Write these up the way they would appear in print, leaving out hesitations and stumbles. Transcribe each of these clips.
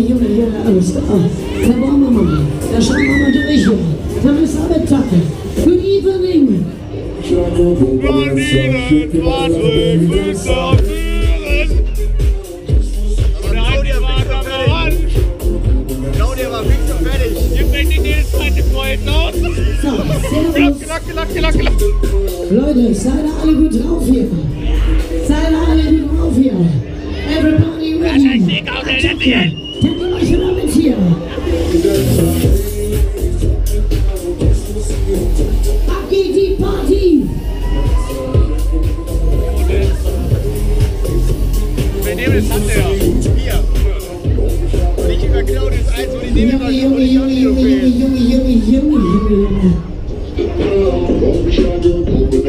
Junge, alles klar. Da wollen wir mal. Da schauen wir mal durch hier. Da müssen wir Tacke. Good evening. Claudia war fix und fertig. Gib mir nicht jedes zweite Kreuz aus. So, Servus. Leute, seid ihr alle gut drauf hier? Seid ihr alle gut drauf hier? Everybody ready? Kennt ihr euch immer mit hier? Ab geht die Party! Wir nehmen das Hand her. Hier. Und ich über Claudius 1 und die nehmen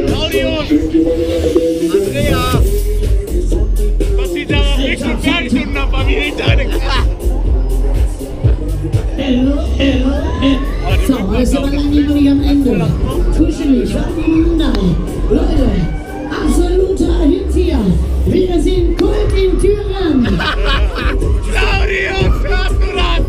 Claudius! Andrea! Was sie da noch nicht schon fertig tun haben, war mir nicht deine So, jetzt sind wir langsam am Ende. Kuschelig, Leute, absoluter Hit hier. Wir sind Kult in Düren. Claudius, hörst du das?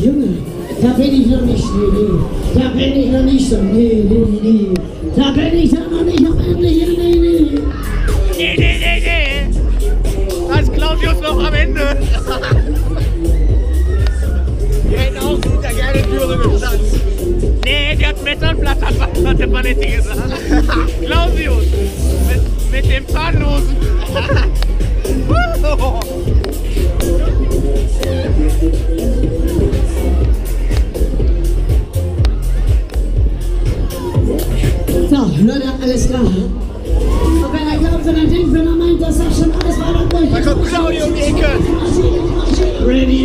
Junge, da bin ich noch nicht, nee. Da bin ich noch nicht so, nee. Da bin ich doch noch nicht am Ende hier, nee. Nee. Da ist Claudius noch am Ende. Wir hätten auch hinter gerne Türe gestanden. Nee, der hat Messer und Blatt, hat der Panetti gesagt. Claudius, mit dem Zahnlosen. So, Leute, alles klar. Und wenn er glaubt, wenn er denkt, wenn er meint, dass er schon alles war, dann Da kommt Claudio um die Ecke. Ready.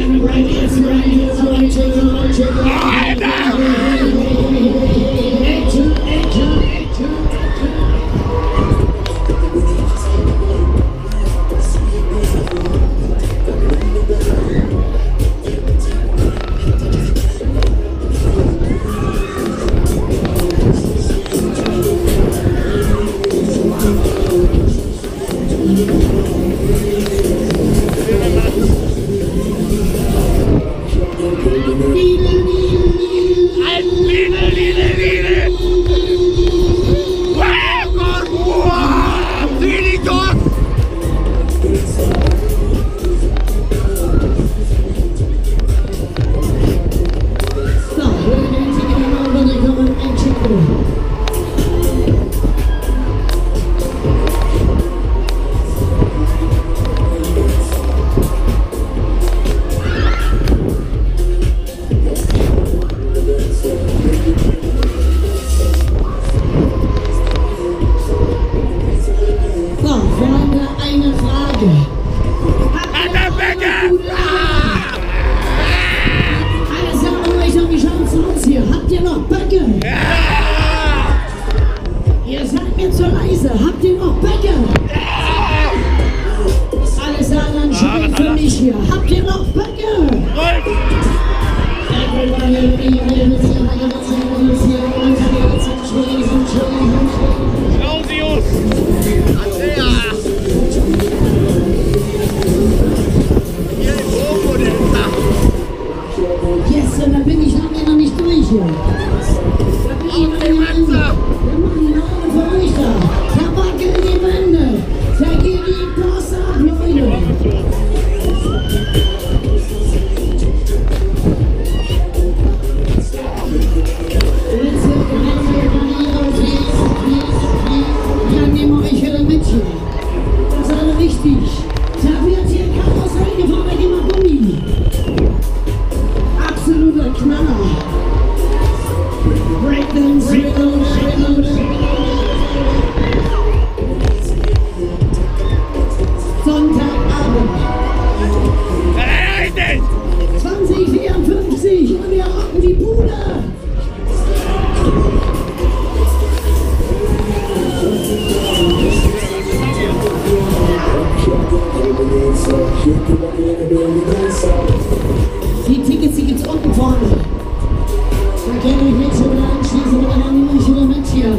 Die Tickets, die gibt's unten vorne. Da könnt ihr euch jetzt schon wieder anschließen, aber dann nehme ich wieder mit hier.